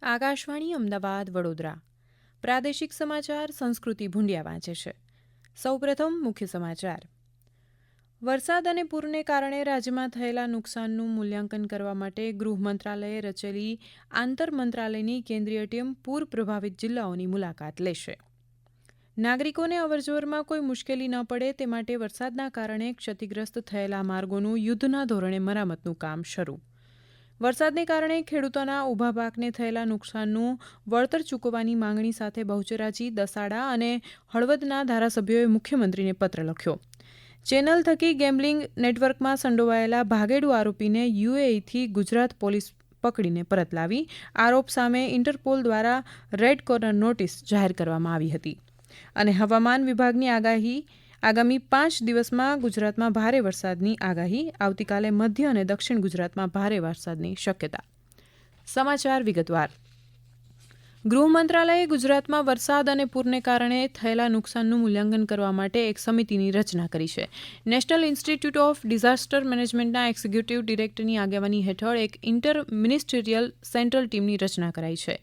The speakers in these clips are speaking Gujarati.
આકાશવાણી અમદાવાદ વડોદરા પ્રાદેશિક સમાચાર સંસ્કૃતિ ભુંડિયા વાંચે છે. સૌપ્રથમ મુખ્ય સમાચાર. વરસાદ અને પૂરને કારણે રાજ્યમાં થયેલા નુકસાનનું મૂલ્યાંકન કરવા માટે ગૃહ મંત્રાલયે રચેલી આંતર મંત્રાલયની કેન્દ્રીય ટીમ પૂર પ્રભાવિત જિલ્લાઓની મુલાકાત લેશે. નાગરિકોને અવરજવરમાં કોઈ મુશ્કેલી ન પડે તે માટે વરસાદના કારણે ક્ષતિગ્રસ્ત થયેલા માર્ગોનું યુદ્ધના ધોરણે મરામતનું કામ શરૂ. વરસાદને કારણે ખેડૂતોના ઊભા પાકને થયેલા નુકસાનનું વળતર ચૂકવવાની માંગણી સાથે બહુચરાજી, દસાડા અને હળવદના ધારાસભ્યોએ મુખ્યમંત્રીને પત્ર લખ્યો. ચેનલ થકી ગેમ્બલિંગ નેટવર્કમાં સંડોવાયેલા ભાગેડુ આરોપીને યુએઈથી ગુજરાત પોલીસ પકડીને પરત લાવી આરોપ સામે ઇન્ટરપોલ દ્વારા રેડ કોર્નર નોટિસ જાહેર કરવામાં આવી હતી. અને હવામાન વિભાગની આગાહી આગામી 5 દિવસમાં ગુજરાતમાં ભારે વરસાદની આગાહી. આવતીકાલે મધ્ય અને દક્ષિણ ગુજરાતમાં ભારે વરસાદની શક્યતા. સમાચાર વિગતવાર. ગૃહ મંત્રાલયે ગુજરાતમાં વરસાદ અને પૂરને કારણે થયેલા નુકસાનનું મૂલ્યાંકન કરવા માટે એક સમિતિની રચના કરી છે. નેશનલ ઇન્સ્ટિટ્યૂટ ઓફ ડિઝાસ્ટર મેનેજમેન્ટના એક્ઝિક્યુટિવ ડિરેક્ટરની આગેવાની હેઠળ એક ઇન્ટર મિનિસ્ટ્રીયલ સેન્ટ્રલ ટીમની રચના કરાઈ છે.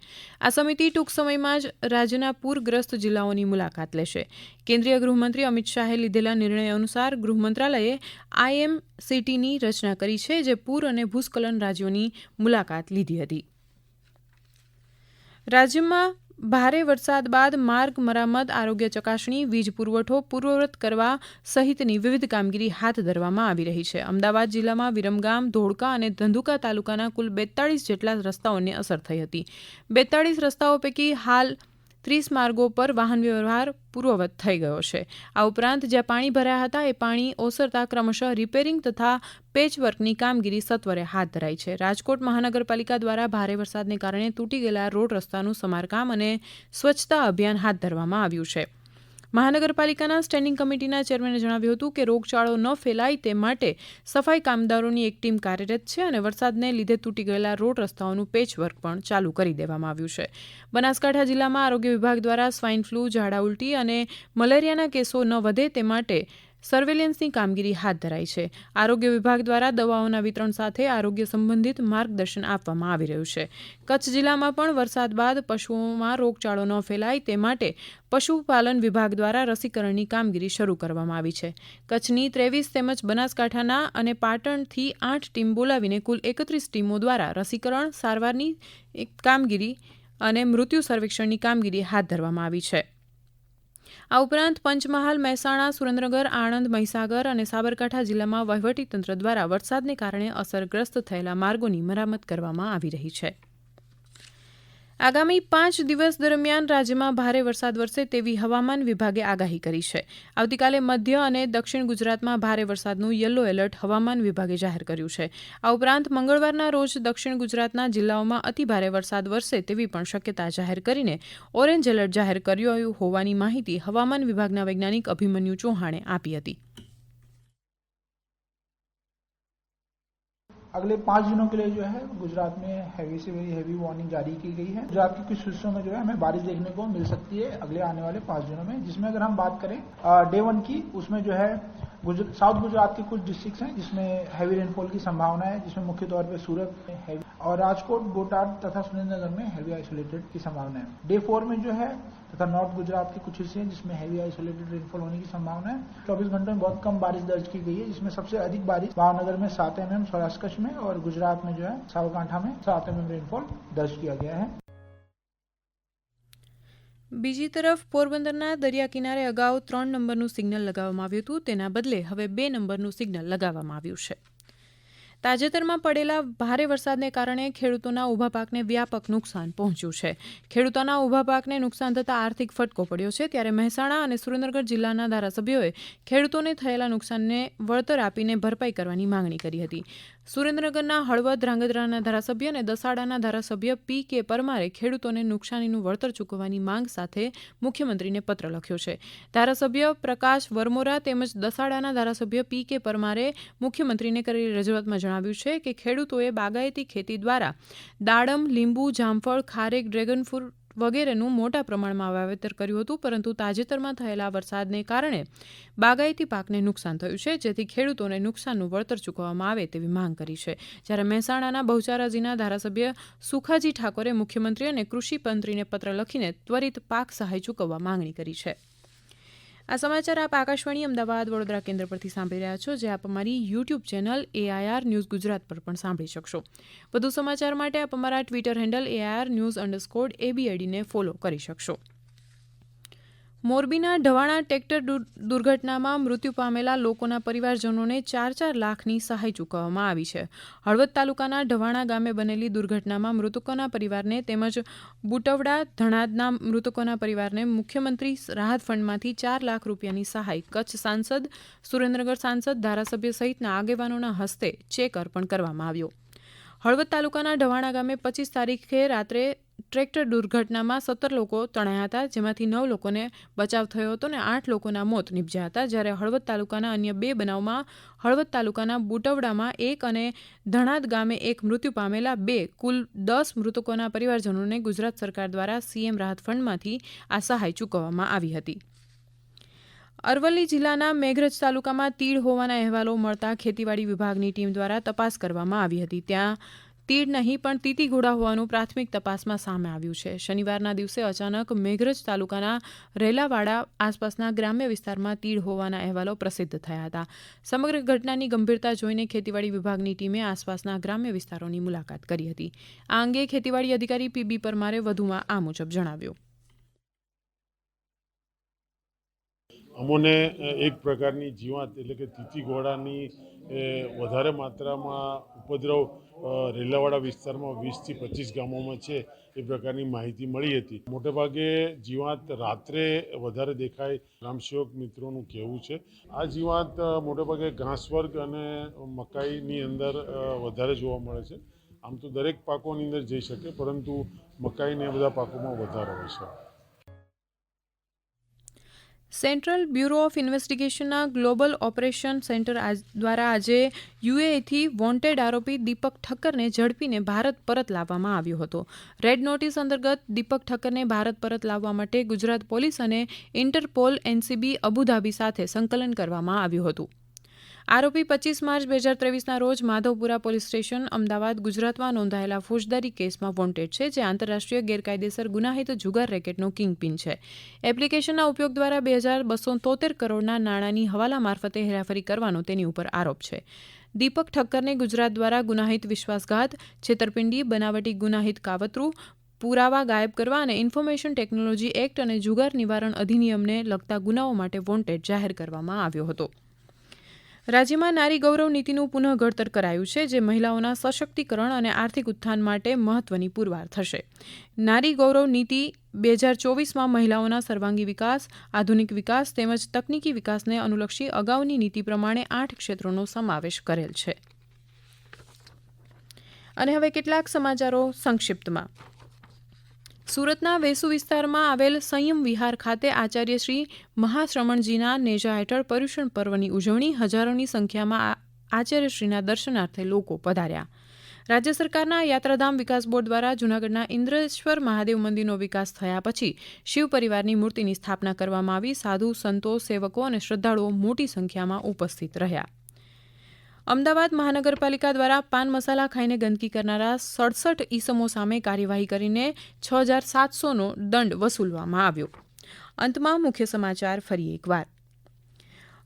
આ સમિતિ ટૂંક સમયમાં જ રાજ્યના પૂરગ્રસ્ત જિલ્લાઓની મુલાકાત લેશે. કેન્દ્રીય ગૃહમંત્રી અમિત શાહે લીધેલા નિર્ણય અનુસાર ગૃહ મંત્રાલયે IMCTની રચના કરી છે, જે પૂર અને ભૂસ્ખલન રાજ્યોની મુલાકાત લીધી હતી. રાજ્યમાં ભારે વરસાદ બાદ માર્ગ મરામત, આરોગ્ય ચકાસણી, વીજ પુરવઠો પૂર્વવત કરવા સહિતની વિવિધ કામગીરી હાથ ધરવામાં આવી રહી છે. અમદાવાદ જિલ્લામાં વિરમગામ, ધોળકા અને ધંધુકા તાલુકાના કુલ 42 જેટલા રસ્તાઓને અસર થઈ હતી. 42 રસ્તાઓ પૈકી હાલ 30 માર્ગો પર વાહન વ્યવહાર પૂર્વવત થઈ ગયો છે. આ ઉપરાંત જ્યાં પાણી ભરાયા હતા એ પાણી ઓસરતા ક્રમશઃ રિપેરિંગ તથા પેચવર્કની કામગીરી સત્વરે હાથ ધરાઈ છે. રાજકોટ મહાનગરપાલિકા દ્વારા ભારે વરસાદને કારણે તૂટી ગયેલા રોડ રસ્તાનું સમારકામ અને સ્વચ્છતા અભિયાન હાથ ધરવામાં આવ્યું છે. મહાનગરપાલિકાના સ્ટેન્ડિંગ કમિટીના ચેરમેને જણાવ્યું હતું કે રોગચાળો ન ફેલાય તે માટે સફાઈ કામદારોની એક ટીમ કાર્યરત છે અને વરસાદને લીધે તૂટી ગયેલા રોડ રસ્તાઓનું પેચવર્ક પણ ચાલુ કરી દેવામાં આવ્યું છે. બનાસકાંઠા જિલ્લામાં આરોગ્ય વિભાગ દ્વારા સ્વાઇન ફ્લૂ, ઝાડા ઉલટી અને મલેરિયાના કેસો ન વધે તે માટે સર્વેલન્સની કામગીરી હાથ ધરાઈ છે. આરોગ્ય વિભાગ દ્વારા દવાઓના વિતરણ સાથે આરોગ્ય સંબંધિત માર્ગદર્શન આપવામાં આવી રહ્યું છે. કચ્છ જિલ્લામાં પણ વરસાદ બાદ પશુઓમાં રોગચાળો ન ફેલાય તે માટે પશુપાલન વિભાગ દ્વારા રસીકરણની કામગીરી શરૂ કરવામાં આવી છે. કચ્છની 23 તેમજ બનાસકાંઠાના અને પાટણથી 8 ટીમ બોલાવીને કુલ 31 ટીમો દ્વારા રસીકરણ, સારવારની કામગીરી અને મૃત્યુ સર્વેક્ષણની કામગીરી હાથ ધરવામાં આવી છે. આ ઉપરાંત પંચમહાલ, મહેસાણા, સુરેન્દ્રનગર, આણંદ, મહીસાગર અને સાબરકાંઠા જિલ્લામાં વહીવટીતંત્ર દ્વારા વરસાદને કારણે અસરગ્રસ્ત થયેલા માર્ગોની મરામત કરવામાં આવી રહી છે. આગામી 5 દિવસ દરમિયાન રાજ્યમાં ભારે વરસાદ વરસે તેવી હવામાન વિભાગે આગાહી કરી છે. આવતીકાલે મધ્ય અને દક્ષિણ ગુજરાતમાં ભારે વરસાદનું યલો એલર્ટ હવામાન વિભાગે જાહેર કર્યું છે. આ ઉપરાંત મંગળવારના રોજ દક્ષિણ ગુજરાતના જિલ્લાઓમાં અતિભારે વરસાદ વરસે તેવી પણ શક્યતા જાહેર કરીને ઓરેન્જ એલર્ટ જાહેર કર્યું હોવાની માહિતી હવામાન વિભાગના વૈજ્ઞાનિક અભિમન્યુ ચૌહાણે આપી હતી. अगले 5 दिनों के लिए जो है गुजरात में हैवी से वेरी हैवी वार्निंग जारी की गई है. गुजरात के कुछ हिस्सों में जो है हमें बारिश देखने को मिल सकती है अगले आने वाले 5 दिनों में, जिसमें अगर हम बात करें डे 1 की, उसमें जो है साउथ गुजरात के कुछ डिस्ट्रिक्ट्स हैं जिसमें हैवी रेनफॉल की संभावना है, जिसमें मुख्य तौर पे सूरत हैवी और राजकोट, बोटाद तथा सुरेंद्रनगर में हैवी आइसोलेटेड की संभावना है. डे 4 में जो है तथा नॉर्थ गुजरात के कुछ हिस्से हैं जिसमें हैवी आइसोलेटेड रेनफॉल होने की संभावना है. 24 घंटों में बहुत कम बारिश दर्ज की गई है, जिसमें सबसे अधिक बारिश भावनगर में 7 mm, सौराष्ट्र कच्छ में और गुजरात में जो है साबरकांठा में 7 mm रेनफॉल दर्ज किया गया है. બીજી તરફ પોરબંદરના દરિયા કિનારે અગાઉ 3 નંબરનું સિગ્નલ લગાવવામાં આવ્યું હતું, તેના બદલે હવે 2 નંબરનું સિગ્નલ લગાવવામાં આવ્યું છે. તાજેતરમાં પડેલા ભારે વરસાદને કારણે ખેડૂતોના ઊભા પાકને વ્યાપક નુકસાન પહોંચ્યું છે. ખેડૂતોના ઊભા પાકને નુકસાન થતાં આર્થિક ફટકો પડ્યો છે. ત્યારે મહેસાણા અને સુરેન્દ્રનગર જિલ્લાના ધારાસભ્યોએ ખેડૂતોને થયેલા નુકસાનને વળતર આપીને ભરપાઈ કરવાની માંગણી કરી હતી. સુરેન્દ્રનગરના હળવદ, ધ્રાંગધ્રાના ધારાસભ્ય અને દસાડાના ધારાસભ્ય P.K. પરમારે ખેડૂતોને નુકસાનીનું વળતર ચૂકવવાની માંગ સાથે મુખ્યમંત્રીને પત્ર લખ્યો છે. ધારાસભ્ય પ્રકાશ વરમોરા તેમજ દસાડાના ધારાસભ્ય P.K. પરમારે મુખ્યમંત્રીને કરેલી રજૂઆતમાં જણાવ્યું છે કે ખેડૂતોએ બાગાયતી ખેતી દ્વારા દાડમ, લીંબુ, જામફળ, ખારેક, ડ્રેગન ફ્રૂટ વગેરેનું મોટા પ્રમાણમાં વાવેતર કર્યું હતું, પરંતુ તાજેતરમાં થયેલા વરસાદને કારણે બાગાયતી પાકને નુકસાન થયું છે, જેથી ખેડૂતોને નુકસાનનું વળતર ચૂકવવામાં આવે તેવી માંગ કરી છે. જ્યારે મહેસાણાના બહુચરાજીના ધારાસભ્ય સુખાજી ઠાકોરે મુખ્યમંત્રી અને કૃષિ મંત્રીને પત્ર લખીને ત્વરિત પાક સહાય ચૂકવવા માંગણી કરી છે. આ સમાચાર આપ આકાશવાણી અમદાવાદ વડોદરા કેન્દ્ર પરથી સાંભળી રહ્યા છો, જે આપ અમારી YouTube channel AIR news Gujarat પર પણ સાંભળી શકશો. વધુ સમાચાર માટે આપ અમારા ટ્વિટર હેન્ડલ AIR_news_ABID ને ફોલો કરી શકશો. મોરબીના ઢવાણા ટ્રેક્ટર દુર્ઘટનામાં મૃત્યુ પામેલા લોકોના પરિવારજનોને 4-4 લાખની સહાય ચૂકવવામાં આવી છે. હળવદ તાલુકાના ઢવાણા ગામે બનેલી દુર્ઘટનામાં મૃતકોના પરિવારને તેમજ બુટવડા ધણાદના મૃતકોના પરિવારને મુખ્યમંત્રી રાહત ફંડમાંથી 4 લાખ રૂપિયાની સહાય કચ્છ સાંસદ, સુરેન્દ્રનગર સાંસદ, ધારાસભ્ય સહિતના આગેવાનોના હસ્તે ચેક અર્પણ કરવામાં આવ્યો. હળવદ તાલુકાના ઢવાણા ગામે 25 તારીખે રાત્રે ટ્રેક્ટર દુર્ઘટનામાં 17 લોકો તણાયા હતા, જેમાંથી 9 લોકોને બચાવ થયો હતો અને 8 લોકોના મોત નિપજ્યા હતા. જ્યારે હળવદ તાલુકાના અન્ય 2 બનાવમાં હળવદ તાલુકાના બુટવડામાં 1 અને ધણાદ ગામે 1 મૃત્યુ પામેલા 2 કુલ 10 મૃતકોના પરિવારજનોને ગુજરાત સરકાર દ્વારા CM રાહત ફંડમાંથી આ સહાય ચૂકવવામાં આવી હતી. અરવલ્લી જિલ્લાના મેઘરજ તાલુકામાં તીડ હોવાના અહેવાલો મળતા ખેતીવાડી વિભાગની ટીમ દ્વારા તપાસ કરવામાં આવી હતી. ત્યાં તીડ નહીં પણ તીતી ઘોડા હોવાનું પ્રાથમિક તપાસમાં સામે આવ્યું છે. શનિવારના દિવસે અચાનક મેઘરજ તાલુકાના રેલાવાડા આસપાસના ગ્રામ્ય વિસ્તારમાં તીડ હોવાના અહેવાલો પ્રસિદ્ધ થયા હતા. સમગ્ર ઘટનાની ગંભીરતા જોઈને ખેતીવાડી વિભાગની ટીમે આસપાસના ગ્રામ્ય વિસ્તારોની મુલાકાત કરી હતી. આ અંગે ખેતીવાડી અધિકારી PB પરમારે વધુમાં આ મુજબ જણાવ્યું. અમોને એક પ્રકારની જીવાત એટલે કે તીતી ઘોડાની વધારે માત્રામાં ઉપદ્રવ રેલાવાડા વિસ્તારમાં 20 થી 25 ગામોમાં છે એ પ્રકારની માહિતી મળી હતી. મોટેભાગે જીવાત રાત્રે વધારે દેખાય ગ્રામસેવક મિત્રોનું કહેવું છે. આ જીવાત મોટેભાગે ઘાસવર્ગ અને મકાઈની અંદર વધારે જોવા મળે છે. આમ તો દરેક પાકોની અંદર જઈ શકે, પરંતુ મકાઈને એ બધા પાકોમાં વધારે હોય છે. સેન્ટ્રલ બ્યુરો ઓફ ઇન્વેસ્ટિગેશનના ગ્લોબલ ઓપરેશન સેન્ટર દ્વારા આજે UAEથી વોન્ટેડ આરોપી દીપક ઠક્કરને ઝડપીને ભારત પરત લાવવામાં આવ્યો હતો. રેડ નોટિસ અંતર્ગત દીપક ઠક્કરને ભારત પરત લાવવા માટે ગુજરાત પોલીસ અને ઇન્ટરપોલ NCB અબુધાબી સાથે સંકલન કરવામાં આવ્યું હતું. આરોપી 25 માર્ચ 2023ના રોજ માધવપુરા પોલીસ સ્ટેશન અમદાવાદ ગુજરાતમાં નોંધાયેલા ફોજદારી કેસમાં વોન્ટેડ છે, જે આંતરરાષ્ટ્રીય ગેરકાયદેસર ગુનાહિત જુગાર રેકેટનો કિંગપિન છે. એપ્લિકેશનના ઉપયોગ દ્વારા 2273 કરોડના નાણાંની હવાલા મારફતે હેરાફેરી કરવાનો તેની ઉપર આરોપ છે. દીપક ઠક્કરને ગુજરાત દ્વારા ગુનાહિત વિશ્વાસઘાત, છેતરપિંડી, બનાવટી ગુનાહિત કાવતરું, પુરાવા ગાયબ કરવા અને ઇન્ફોર્મેશન ટેકનોલોજી એક્ટ અને જુગાર નિવારણ અધિનિયમને લગતા ગુનાઓ માટે વોન્ટેડ જાહેર કરવામાં આવ્યો હતો. રાજ્યમાં નારી ગૌરવ નીતિનું પુનઃ ઘડતર કરાયું છે, જે મહિલાઓના સશક્તિકરણ અને આર્થિક ઉત્થાન માટે મહત્વની પુરવાર થશે. નારી ગૌરવ નીતિ 2024માં મહિલાઓના સર્વાંગી વિકાસ, આધુનિક વિકાસ તેમજ તકનીકી વિકાસને અનુલક્ષી અગાઉની નીતિ પ્રમાણે 8 ક્ષેત્રોનો સમાવેશ કરેલ છે. અને હવે કેટલાક સમાચારો સંક્ષિપ્તમાં. સુરતના વેસુ વિસ્તારમાં આવેલ સંયમ વિહાર ખાતે આચાર્ય શ્રી મહાશ્રમણજીના નેજા હેઠળ પર્યુષણ પર્વની ઉજવણી. હજારોની સંખ્યામાં આચાર્યશ્રીના દર્શનાર્થે લોકો પધાર્યા. રાજ્ય સરકારના યાત્રાધામ વિકાસ બોર્ડ દ્વારા જૂનાગઢના ઇન્દ્રેશ્વર મહાદેવ મંદિરનો વિકાસ થયા પછી શિવ પરિવારની મૂર્તિની સ્થાપના કરવામાં આવી. સાધુ, સંતો, સેવકો અને શ્રદ્ધાળુઓ મોટી સંખ્યામાં ઉપસ્થિત રહ્યા. અમદાવાદ મહાનગરપાલિકા દ્વારા પાન મસાલા ખાઈને ગંદકી કરનારા 67 ઈસમો સામે કાર્યવાહી કરીને 6700નો દંડ વસૂલવામાં આવ્યો. અંતમાં મુખ્ય સમાચાર ફરી એકવાર.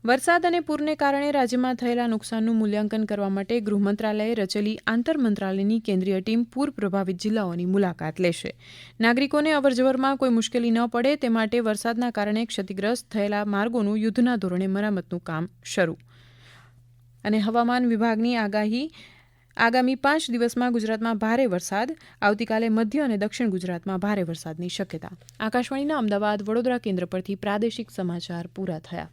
વરસાદ અને પૂરને કારણે રાજ્યમાં થયેલા નુકસાનનું મૂલ્યાંકન કરવા માટે ગૃહ મંત્રાલયે રચેલી આંતર મંત્રાલયની કેન્દ્રીય ટીમ પૂર પ્રભાવિત જિલ્લાઓની મુલાકાત લેશે. નાગરિકોને અવરજવરમાં કોઈ મુશ્કેલી ન પડે તે માટે વરસાદના કારણે ક્ષતિગ્રસ્ત થયેલા માર્ગોનું યુદ્ધના ધોરણે મરામતનું કામ શરૂ. અને હવામાન વિભાગની આગાહી, આગામી 5 દિવસમાં ગુજરાતમાં ભારે વરસાદ, આવતીકાલે મધ્ય અને દક્ષિણ ગુજરાતમાં ભારે વરસાદની શક્યતા. આકાશવાણીના અમદાવાદ વડોદરા કેન્દ્ર પરથી પ્રાદેશિક સમાચાર પૂરા થયા.